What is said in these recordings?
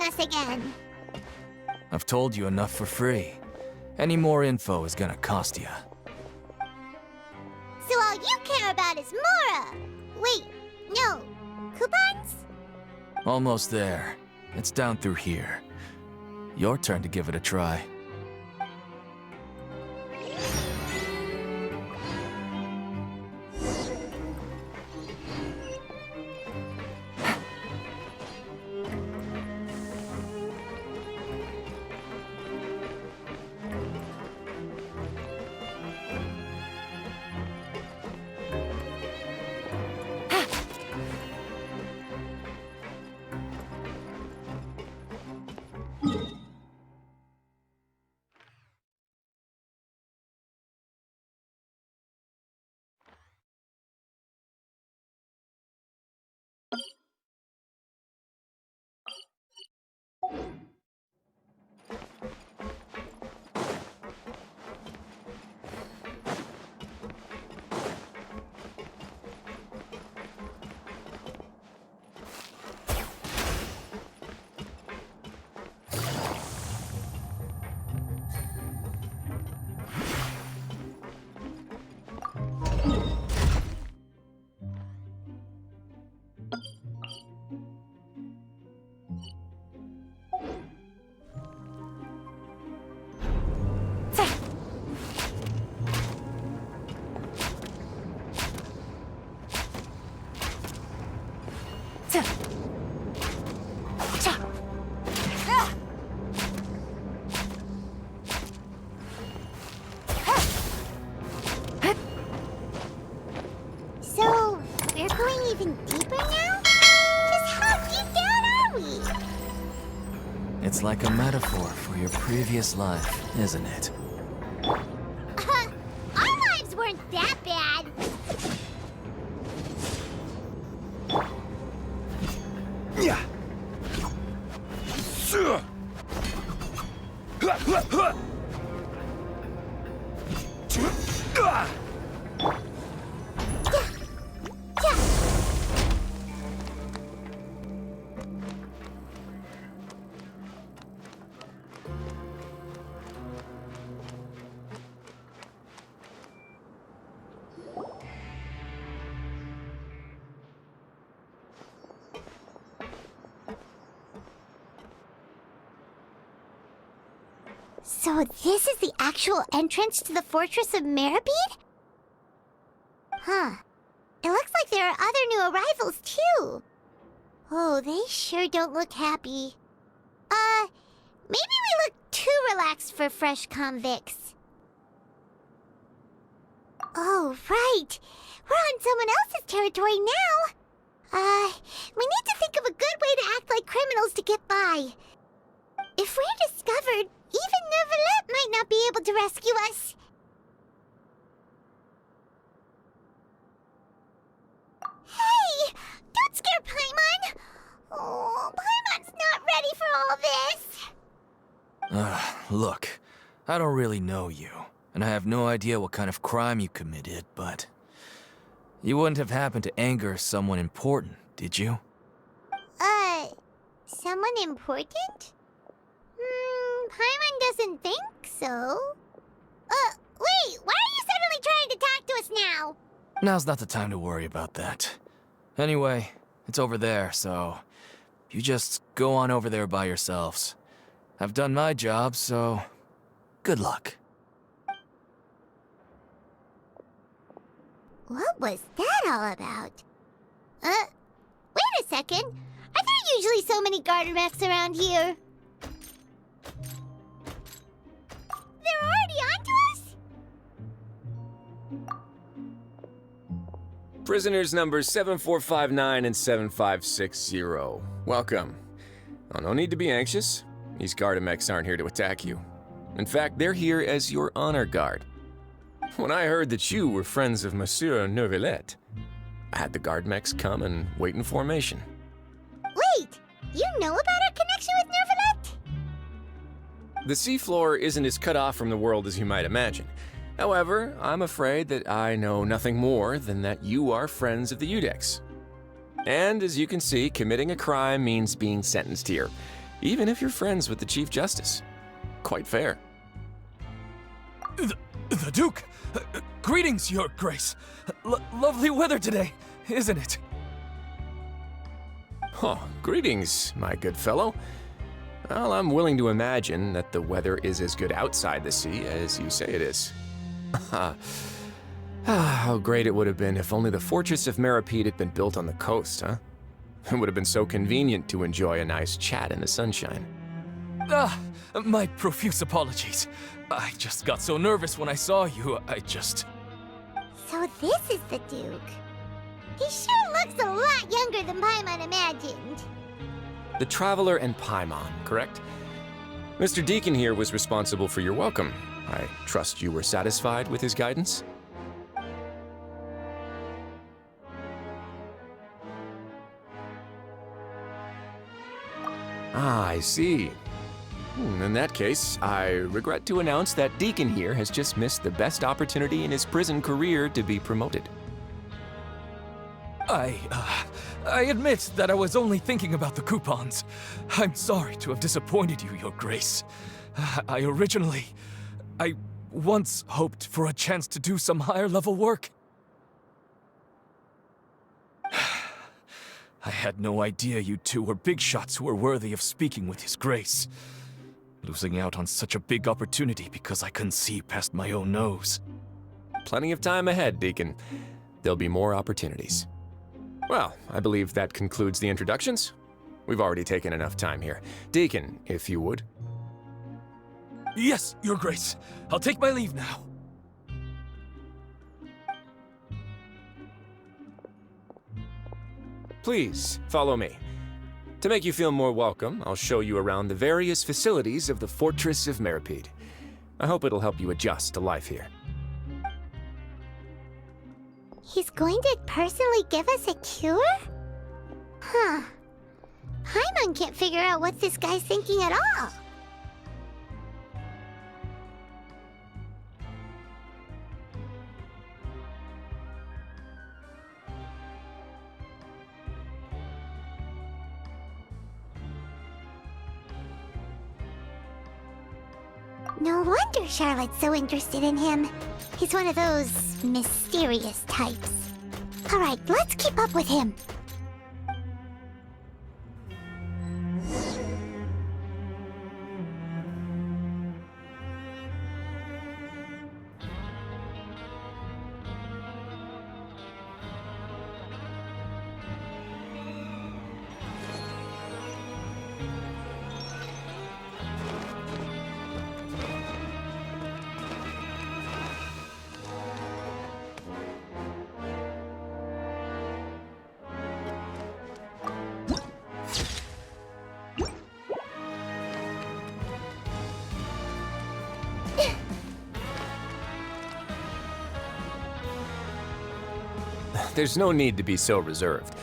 us again? I've told you enough for free. Any more info is gonna cost you. So all you care about is MURAH! Wait, no. Coupons? Almost there. It's down through here. Your turn to give it a try. So, we're going even deeper now? Just how deep down are we? It's like a metaphor for your previous life, isn't it? Our lives weren't that bad. Yeah. So this is the actual entrance to the Fortress of Meribed? Huh. It looks like there are other new arrivals, too. Oh, they sure don't look happy. Maybe we look too relaxed for fresh convicts. Oh, right. We're on someone else's territory now. We need to think of a good way to act like criminals to get by. If we're discovered, even Neuvillette might not be able to rescue us. Hey! Don't scare Paimon! Oh, Paimon's not ready for all this! Look, I don't really know you, and I have no idea what kind of crime you committed, but... You wouldn't have happened to anger someone important, did you? Someone important? Paimon doesn't think so. Wait, why are you suddenly trying to talk to us now? Now's not the time to worry about that. Anyway, it's over there, so... You just go on over there by yourselves. I've done my job, so... Good luck. What was that all about? Wait a second. Are there usually so many garter mechs around here? They're already onto us? Prisoners numbers 7459 and 7560. Welcome. Oh, no need to be anxious. These Gardamex aren't here to attack you. In fact, they're here as your honor guard. When I heard that you were friends of Monsieur Neuvillette, I had the Gardamex come and wait in formation. Wait, you know about our connection with Neuvillette? The seafloor isn't as cut off from the world as you might imagine. However, I'm afraid that I know nothing more than that you are friends of the Udex. And as you can see, committing a crime means being sentenced here. even if you're friends with the Chief Justice. Quite fair. The Duke! Greetings, Your Grace. Lovely weather today, isn't it? Oh, greetings, my good fellow. Well, I'm willing to imagine that the weather is as good outside the sea as you say it is. How great it would have been if only the Fortress of Meripede had been built on the coast, huh? It would have been so convenient to enjoy a nice chat in the sunshine. My profuse apologies. I just got so nervous when I saw you, So this is the Duke. He sure looks a lot younger than Paimon imagined. The Traveler and Paimon, correct? Mr. Deacon here was responsible for your welcome. I trust you were satisfied with his guidance? Ah, I see. In that case, I regret to announce that Deacon here has just missed the best opportunity in his prison career to be promoted. I admit that I was only thinking about the coupons. I'm sorry to have disappointed you, Your Grace. I once hoped for a chance to do some higher-level work. I had no idea you two were big shots who were worthy of speaking with His Grace. Losing out on such a big opportunity because I couldn't see past my own nose. Plenty of time ahead, Deacon. There'll be more opportunities. Well, I believe that concludes the introductions. We've already taken enough time here. Deacon, if you would. Yes, Your Grace. I'll take my leave now. Please, follow me. To make you feel more welcome, I'll show you around the various facilities of the Fortress of Meripede. I hope it'll help you adjust to life here. He's going to personally give us a cure? Huh. Paimon can't figure out what this guy's thinking at all. No wonder Charlotte's so interested in him. He's one of those mysterious types. All right, let's keep up with him. There's no need to be so reserved.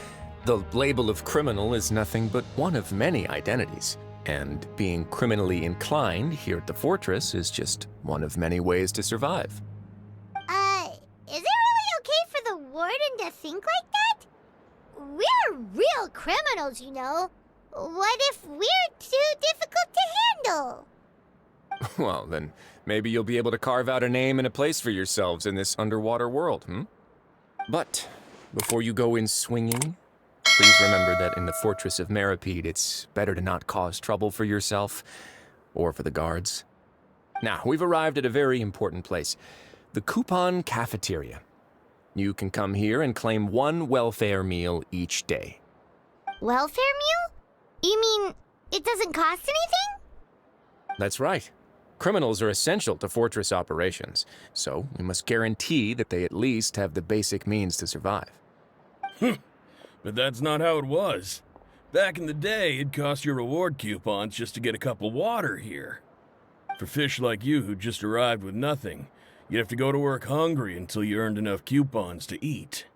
The label of criminal is nothing but one of many identities. And being criminally inclined here at the Fortress is just one of many ways to survive. Is it really okay for the warden to think like that? We're real criminals, you know. What if we're too difficult to handle? Well, then maybe you'll be able to carve out a name and a place for yourselves in this underwater world, But before you go in swinging, please remember that in the Fortress of Meripede, it's better to not cause trouble for yourself or for the guards. Now, we've arrived at a very important place, the Coupon Cafeteria. You can come here and claim one welfare meal each day. Welfare meal? You mean it doesn't cost anything? That's right. Criminals are essential to Fortress operations, so we must guarantee that they at least have the basic means to survive. But that's not how it was. Back in the day, it cost your reward coupons just to get a cup of water here. For fish like you who just arrived with nothing, you'd have to go to work hungry until you earned enough coupons to eat.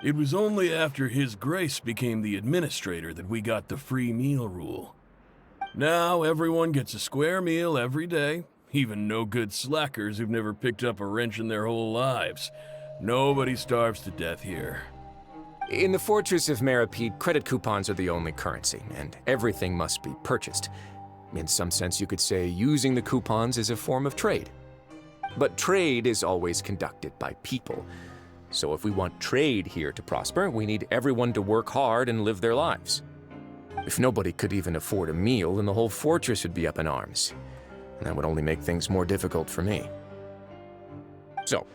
It was only after His Grace became the administrator that we got the free meal rule. Now everyone gets a square meal every day, even no-good slackers who've never picked up a wrench in their whole lives. Nobody starves to death here. In the Fortress of Meripede, credit coupons are the only currency, and everything must be purchased. In some sense, you could say using the coupons is a form of trade. But trade is always conducted by people. So if we want trade here to prosper, we need everyone to work hard and live their lives. If nobody could even afford a meal, then the whole fortress would be up in arms. And that would only make things more difficult for me. So,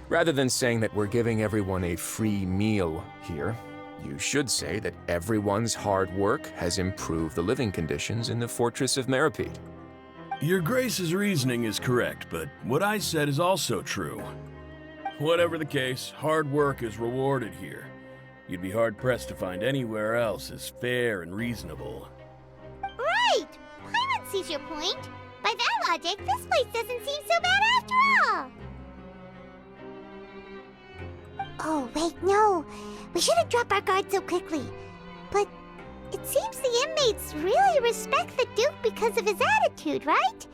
rather than saying that we're giving everyone a free meal here, you should say that everyone's hard work has improved the living conditions in the Fortress of Meripede. Your Grace's reasoning is correct, but what I said is also true. Whatever the case, hard work is rewarded here. You'd be hard-pressed to find anywhere else as fair and reasonable. Right! Paimon sees your point. By that logic, this place doesn't seem so bad after all. Oh, wait, no. We shouldn't drop our guard so quickly. But it seems the inmates really respect the Duke because of his attitude, right?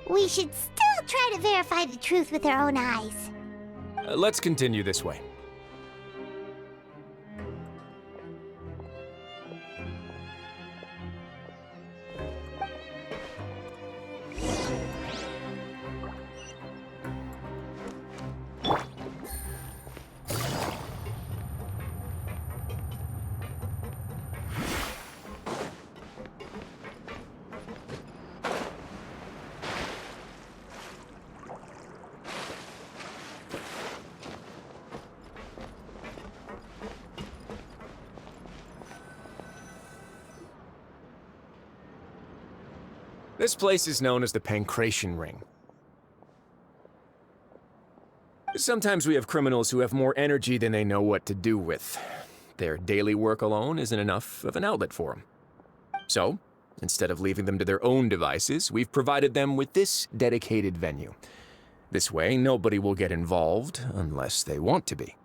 We should still try to verify the truth with our own eyes. Let's continue this way. This place is known as the Pancration Ring. Sometimes we have criminals who have more energy than they know what to do with. Their daily work alone isn't enough of an outlet for them. So, instead of leaving them to their own devices, we've provided them with this dedicated venue. This way, nobody will get involved unless they want to be.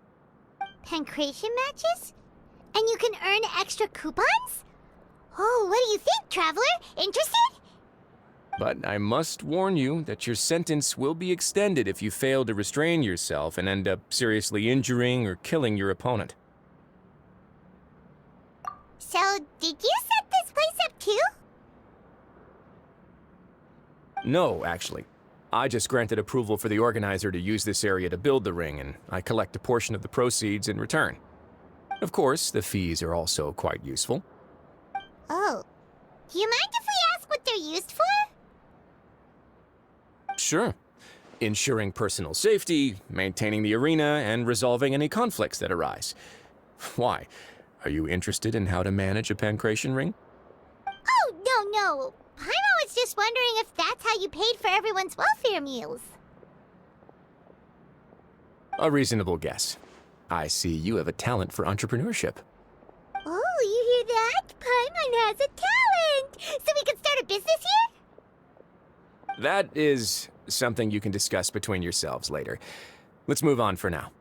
Pancration matches? And you can earn extra coupons? Oh, what do you think, Traveler? Interested? But I must warn you that your sentence will be extended if you fail to restrain yourself and end up seriously injuring or killing your opponent. So, did you set this place up too? No, actually. I just granted approval for the organizer to use this area to build the ring, and I collect a portion of the proceeds in return. Of course, the fees are also quite useful. Oh. Do you mind if we ask what they're used for? Sure. Ensuring personal safety, maintaining the arena, and resolving any conflicts that arise. Why? Are you interested in how to manage a pancration ring? Oh, no. Paimon was just wondering if that's how you paid for everyone's welfare meals. A reasonable guess. I see you have a talent for entrepreneurship. Oh, you hear that? Paimon has a talent! So we can start a business here? That is something you can discuss between yourselves later. Let's move on for now.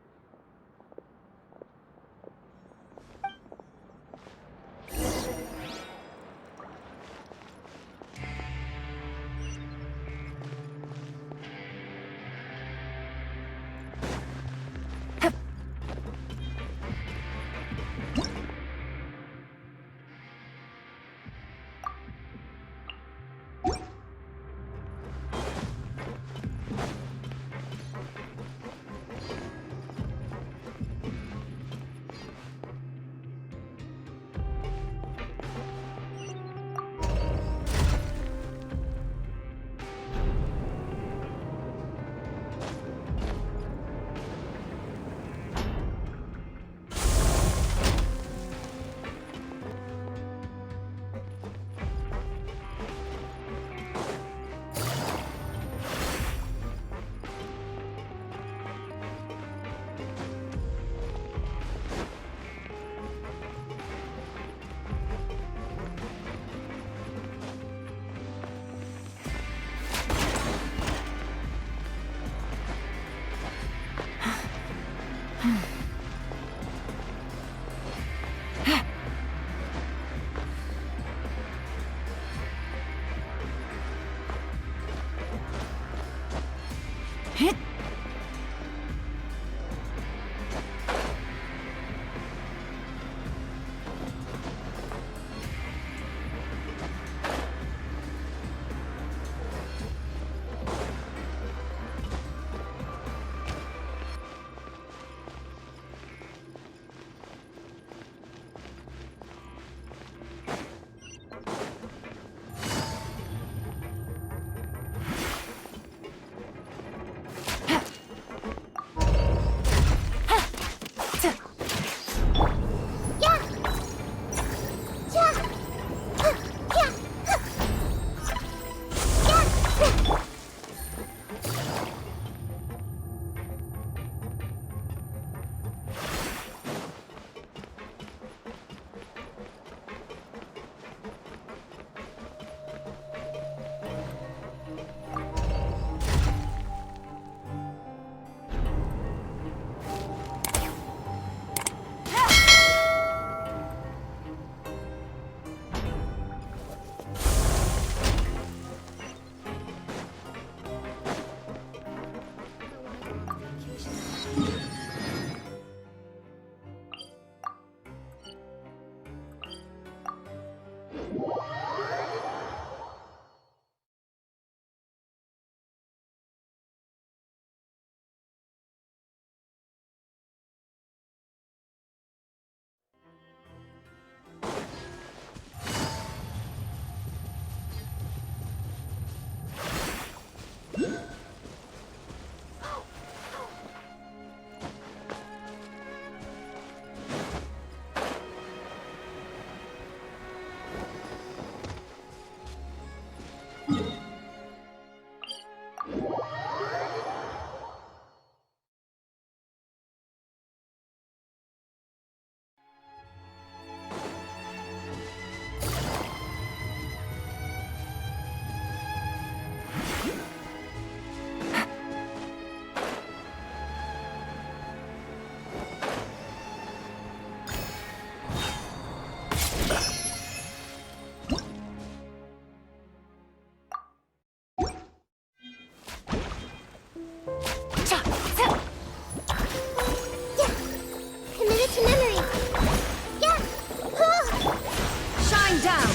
Committed to memory. Yeah. Shine down!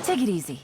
Take it easy.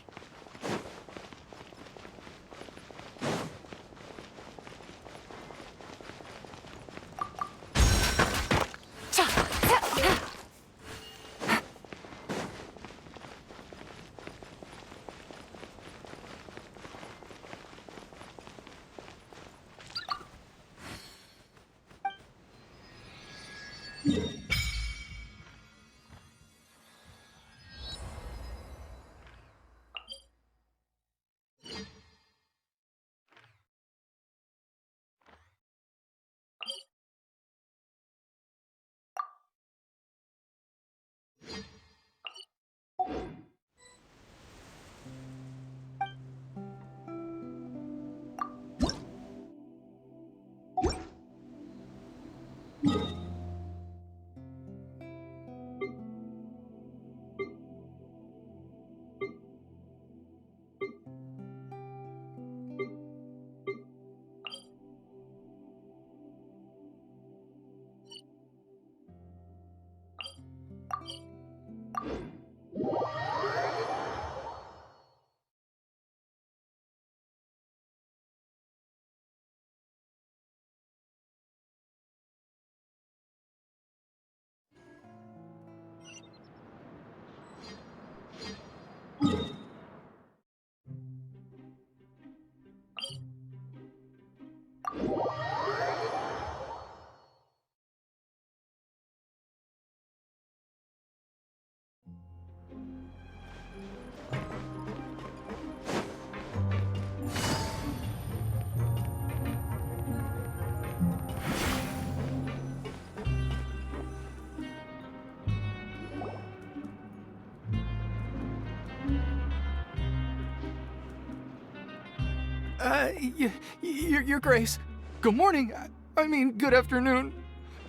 Your Grace. Good morning. I mean, good afternoon.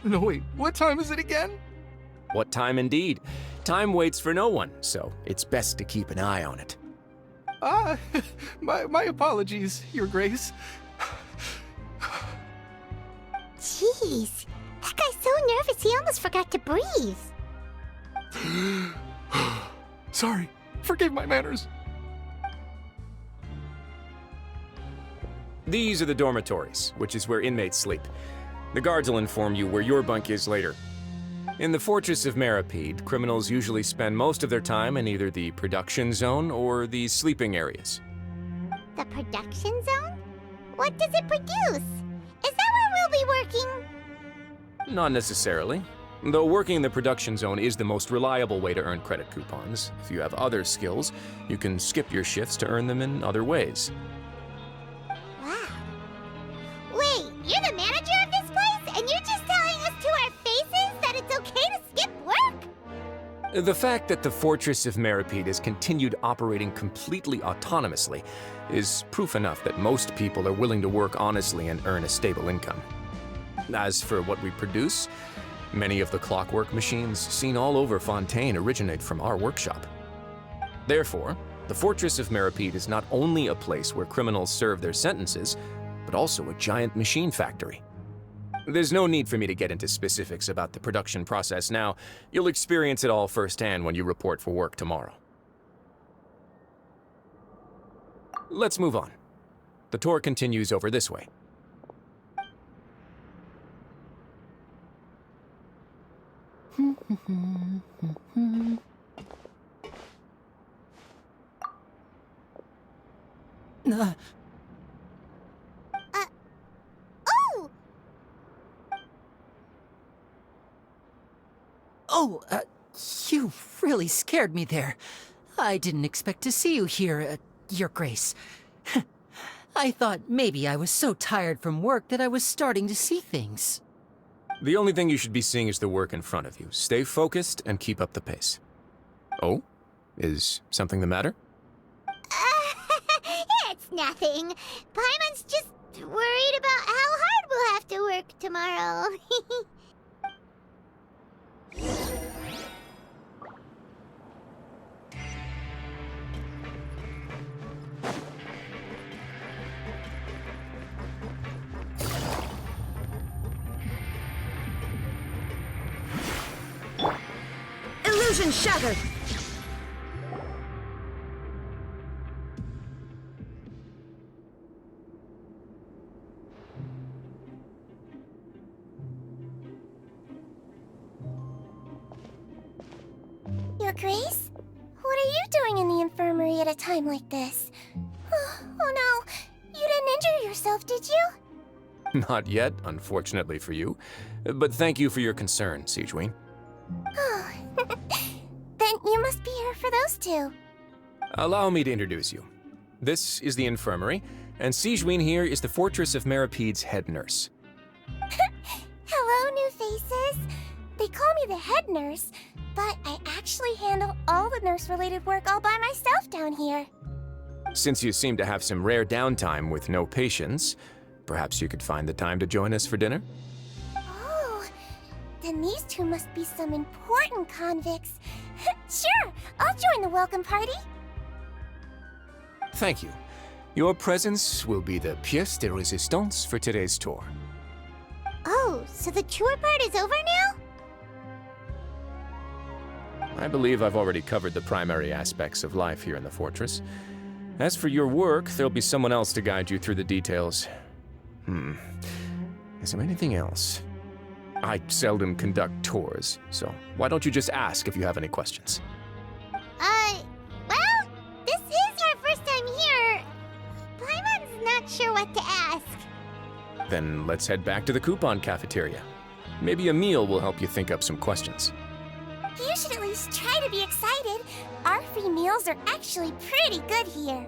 No, wait, what time is it again? What time indeed? Time waits for no one, so it's best to keep an eye on it. My apologies, Your Grace. Jeez. That guy's so nervous he almost forgot to breathe. Sorry, forgive my manners. These are the dormitories, which is where inmates sleep. The guards will inform you where your bunk is later. In the Fortress of Meripede, criminals usually spend most of their time in either the production zone or the sleeping areas. The production zone? What does it produce? Is that where we'll be working? Not necessarily. Though working in the production zone is the most reliable way to earn credit coupons. If you have other skills, you can skip your shifts to earn them in other ways. Wow. Wait, you're the manager of this place? And you're just telling us to our faces that it's okay to skip work? The fact that the Fortress of Meripede has continued operating completely autonomously is proof enough that most people are willing to work honestly and earn a stable income. As for what we produce, many of the clockwork machines seen all over Fontaine originate from our workshop. Therefore, the Fortress of Meripede is not only a place where criminals serve their sentences, but also a giant machine factory. There's no need for me to get into specifics about the production process now. You'll experience it all firsthand when you report for work tomorrow. Let's move on. The tour continues over this way. Oh! Oh, you really scared me there. I didn't expect to see you here, Your Grace. I thought maybe I was so tired from work that I was starting to see things. The only thing you should be seeing is the work in front of you. Stay focused and keep up the pace. Oh? Is something the matter? It's nothing. Paimon's just worried about how hard we'll have to work tomorrow. Illusion shattered! Your Grace? What are you doing in the infirmary at a time like this? Oh no, you didn't injure yourself, did you? Not yet, unfortunately for you. But thank you for your concern, Sigewin. Oh, then you must be here for those two. Allow me to introduce you. This is the infirmary, and Sigewin here is the Fortress of Meripede's head nurse. Hello, new faces. They call me the head nurse, but I actually handle all the nurse-related work all by myself down here. Since you seem to have some rare downtime with no patients, perhaps you could find the time to join us for dinner? Oh, then these two must be some important convicts. Sure, I'll join the welcome party. Thank you. Your presence will be the pièce de résistance for today's tour. Oh, so the tour part is over now? I believe I've already covered the primary aspects of life here in the fortress. As for your work, there'll be someone else to guide you through the details. Is there anything else? I seldom conduct tours, so why don't you just ask if you have any questions? Well, this is our first time here. Paimon's not sure what to ask. Then let's head back to the coupon cafeteria. Maybe a meal will help you think up some questions. You should at least try to be excited. Our free meals are actually pretty good here.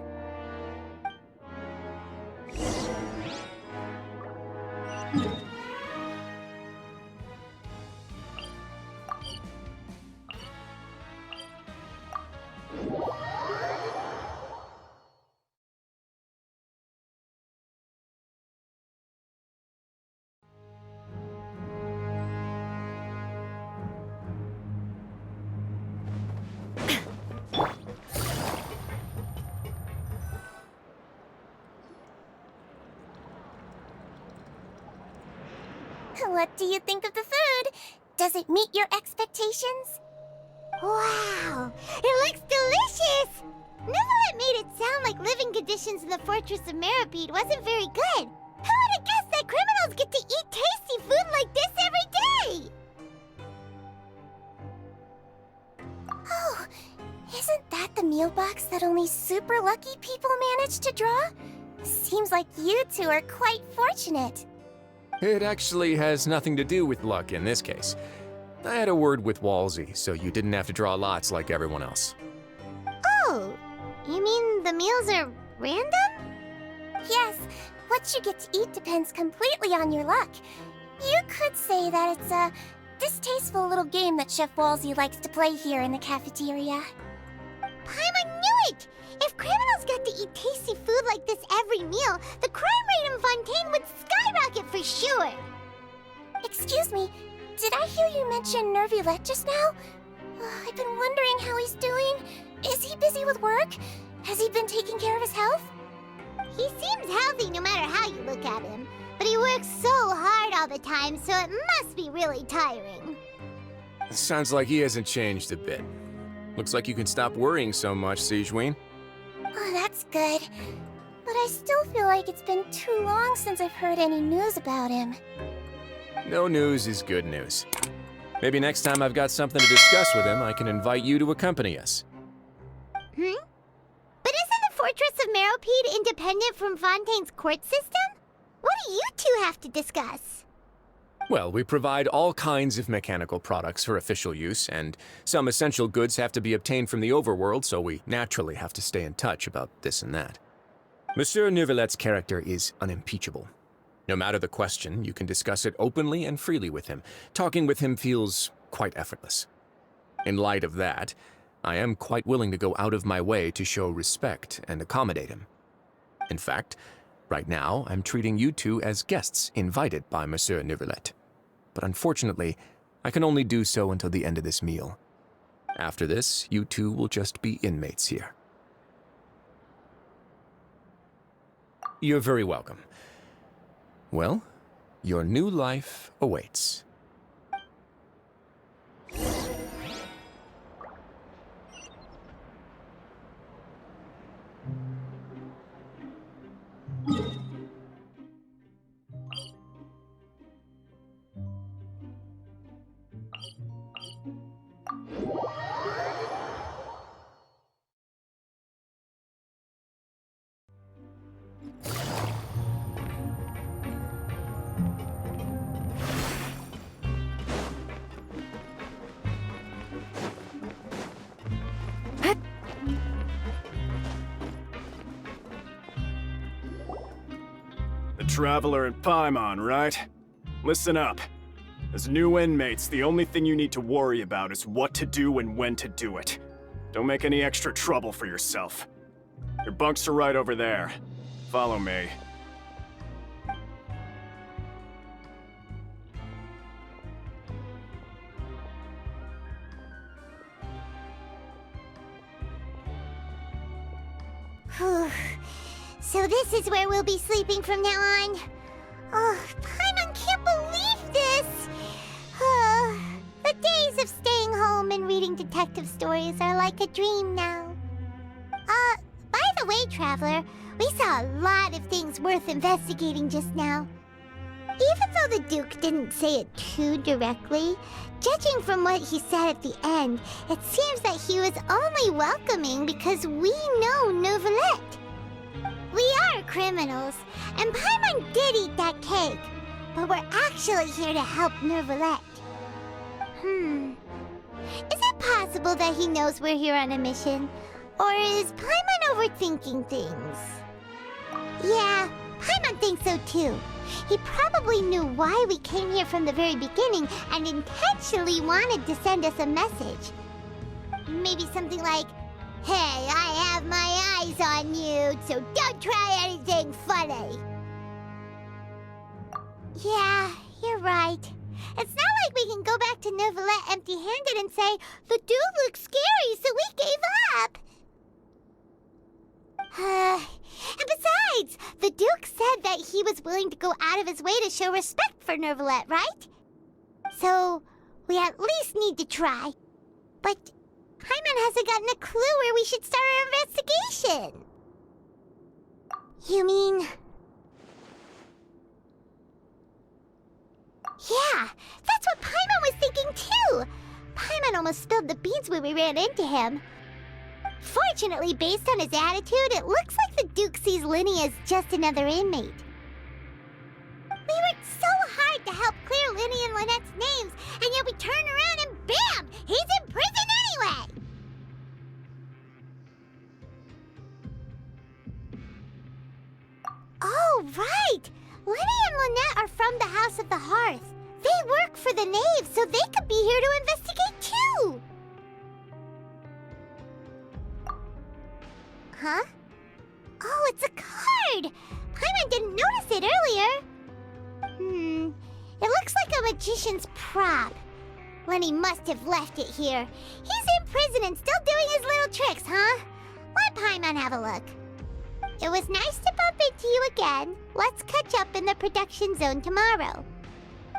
What do you think of the food? Does it meet your expectations? Wow, it looks delicious! Neverlet made it sound like living conditions in the Fortress of Meripede wasn't very good. Who would have guessed that criminals get to eat tasty food like this every day? Oh, isn't that the meal box that only super lucky people manage to draw? Seems like you two are quite fortunate. It actually has nothing to do with luck in this case. I had a word with Walsey, so you didn't have to draw lots like everyone else. Oh, you mean the meals are random? Yes, what you get to eat depends completely on your luck. You could say that it's a distasteful little game that Chef Walsey likes to play here in the cafeteria. Paimon knew it! If criminals got to eat tasty food like this every meal, the crime rate in Fontaine would skyrocket for sure! Excuse me, did I hear you mention Nervulette just now? I've been wondering how he's doing. Is he busy with work? Has he been taking care of his health? He seems healthy no matter how you look at him, but he works so hard all the time, so it must be really tiring. Sounds like he hasn't changed a bit. Looks like you can stop worrying so much, Sigewinne. Oh, that's good. But I still feel like it's been too long since I've heard any news about him. No news is good news. Maybe next time I've got something to discuss with him, I can invite you to accompany us. But isn't the Fortress of Meropide independent from Fontaine's court system? What do you two have to discuss? Well, we provide all kinds of mechanical products for official use, and some essential goods have to be obtained from the overworld, so we naturally have to stay in touch about this and that. Monsieur Nervulette's character is unimpeachable. No matter the question, you can discuss it openly and freely with him. Talking with him feels quite effortless. In light of that, I am quite willing to go out of my way to show respect and accommodate him. In fact, right now, I'm treating you two as guests invited by Monsieur Nervulette. But unfortunately, I can only do so until the end of this meal. After this, you two will just be inmates here. You're very welcome. Well, your new life awaits. The Traveler and Paimon, right? Listen up. As new inmates, the only thing you need to worry about is what to do and when to do it. Don't make any extra trouble for yourself. Your bunks are right over there. Follow me. Whew. So this is where we'll be sleeping from now on. Oh, Paimon can't believe this! The days of staying home and reading detective stories are like a dream now. By the way, Traveler, we saw a lot of things worth investigating just now. Even though the Duke didn't say it too directly, judging from what he said at the end, it seems that he was only welcoming because we know Nervulette. We are criminals, and Paimon did eat that cake, but we're actually here to help Nervulette. Is it possible that he knows we're here on a mission? Or is Paimon overthinking things? Yeah, Paimon thinks so too. He probably knew why we came here from the very beginning and intentionally wanted to send us a message. Maybe something like, "Hey, I have my eyes on you, so don't try anything funny." Yeah, you're right. It's not like we can go back to Nervulette empty-handed and say, "The dude looks scary, so we gave up." And besides, the Duke said that he was willing to go out of his way to show respect for Nervulette, right? So, we at least need to try. But Paimon hasn't gotten a clue where we should start our investigation. You mean... Yeah, that's what Paimon was thinking too! Paimon almost spilled the beans when we ran into him. Fortunately, based on his attitude, it looks like the Duke sees Linny as just another inmate. We worked so hard to help clear Linny and Lynette's names, and yet we turn around and bam! He's in prison anyway! Oh, right! Linny and Lynette are from the House of the Hearth. They work for the Knave, so they could be here to investigate too! Huh? Oh, it's a card! Paimon didn't notice it earlier. It looks like a magician's prop. Lenny must have left it here. He's in prison and still doing his little tricks, huh? Let Paimon have a look. It was nice to bump into you again. Let's catch up in the production zone tomorrow.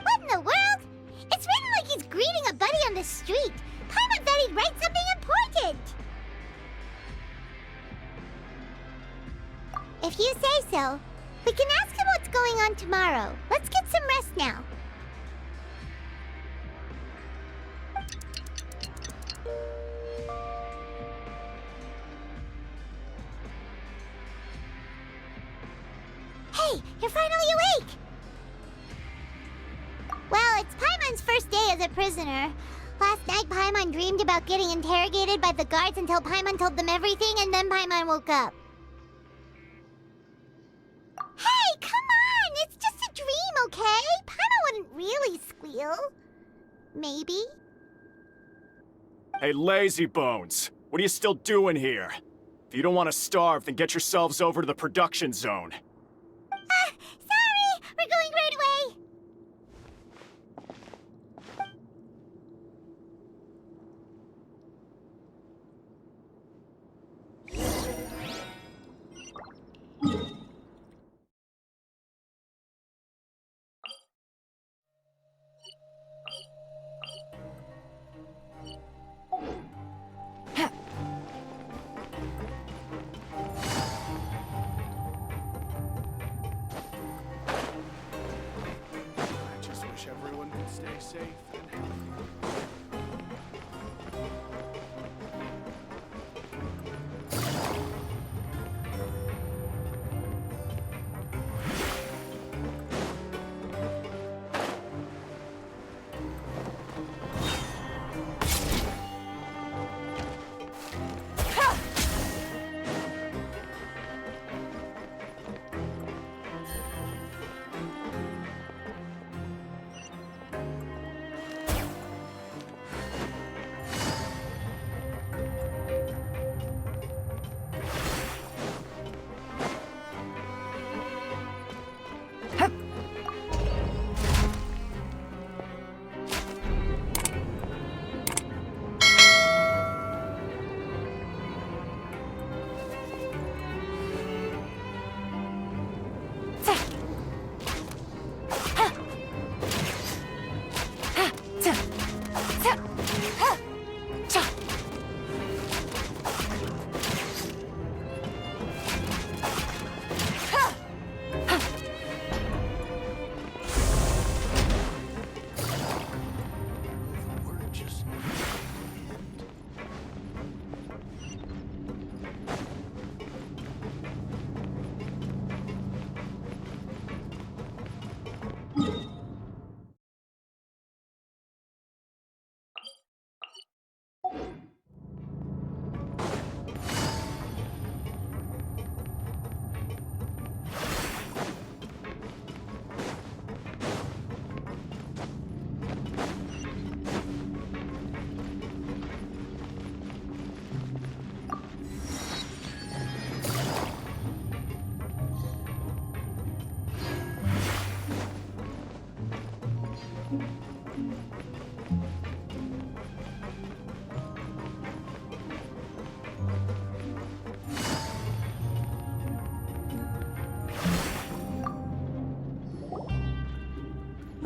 What in the world? It's written like he's greeting a buddy on the street. Paimon thought he'd write something important. If you say so, we can ask him what's going on tomorrow. Let's get some rest now. Hey, you're finally awake! Well, it's Paimon's first day as a prisoner. Last night, Paimon dreamed about getting interrogated by the guards until Paimon told them everything, and then Paimon woke up. Hey, come on! It's just a dream, okay? Paimon wouldn't really squeal. Maybe? Hey, lazy bones! What are you still doing here? If you don't want to starve, then get yourselves over to the production zone. Sorry! We're going right away! Stay safe and healthy.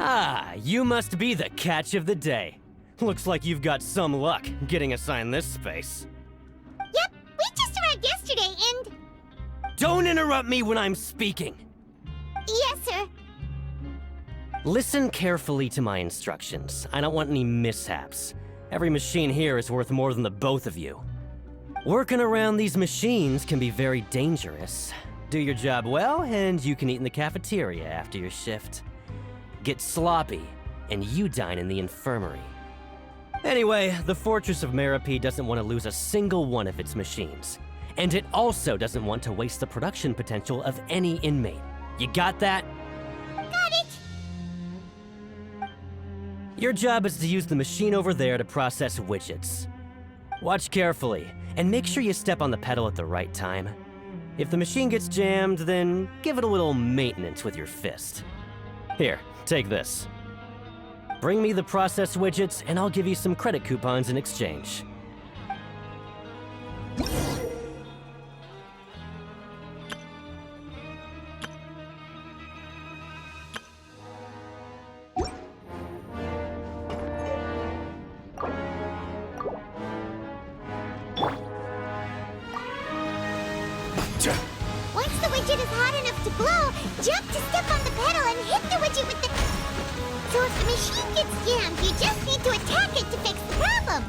Ah, you must be the catch of the day. Looks like you've got some luck getting assigned this space. Yep, we just arrived yesterday and... Don't interrupt me when I'm speaking! Yes, sir. Listen carefully to my instructions. I don't want any mishaps. Every machine here is worth more than the both of you. Working around these machines can be very dangerous. Do your job well, and you can eat in the cafeteria after your shift. Get sloppy, and you dine in the infirmary. Anyway, the Fortress of Meripede doesn't want to lose a single one of its machines. And it also doesn't want to waste the production potential of any inmate. You got that? Got it! Your job is to use the machine over there to process widgets. Watch carefully, and make sure you step on the pedal at the right time. If the machine gets jammed, then give it a little maintenance with your fist. Here, take this. Bring me the process widgets, and I'll give you some credit coupons in exchange. Once the widget is hot enough to glow, jump to step on the pedal and hit the widget with the... So if the machine gets jammed, you just need to attack it to fix the problem.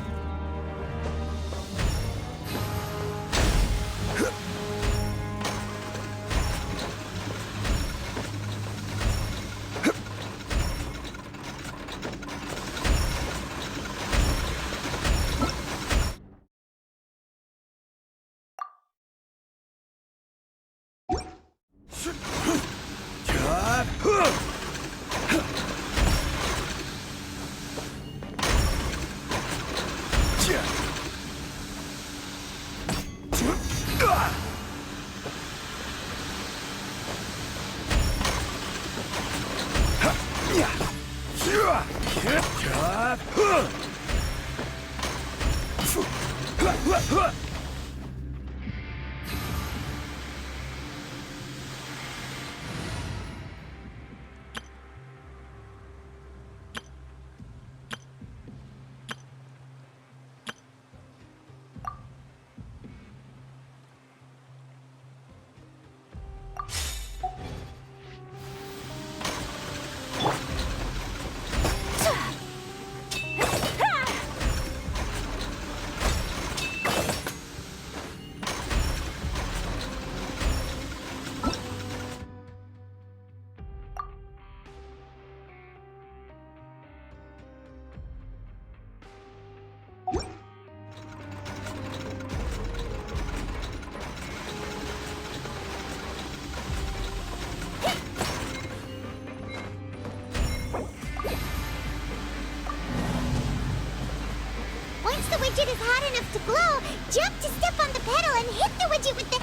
Widget is hot enough to glow, jump to step on the pedal and hit the widget with the...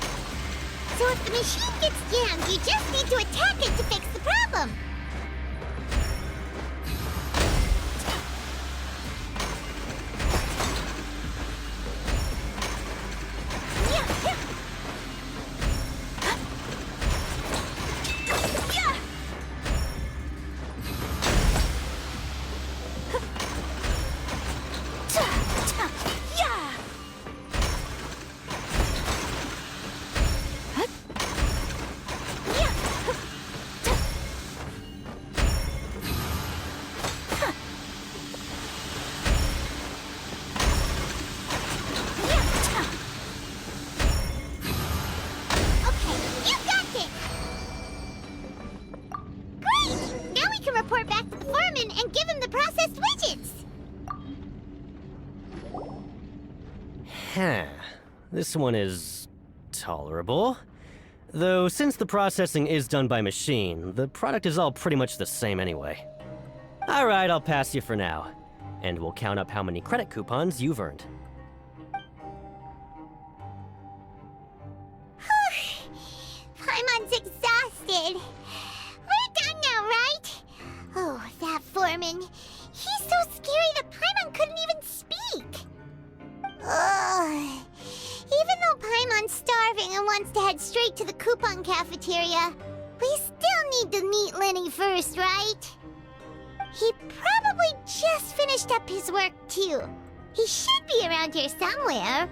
So if the machine gets jammed, you just need to attack it to fix the problem. Report back to the foreman and give him the processed widgets! This one is tolerable. Though since the processing is done by machine, the product is all pretty much the same anyway. Alright, I'll pass you for now. And we'll count up how many credit coupons you've earned. Paimon's exhausted. We're done now, right? Oh, that foreman. He's so scary that Paimon couldn't even speak. Ugh. Even though Paimon's starving and wants to head straight to the coupon cafeteria, we still need to meet Lenny first, right? He probably just finished up his work, too. He should be around here somewhere.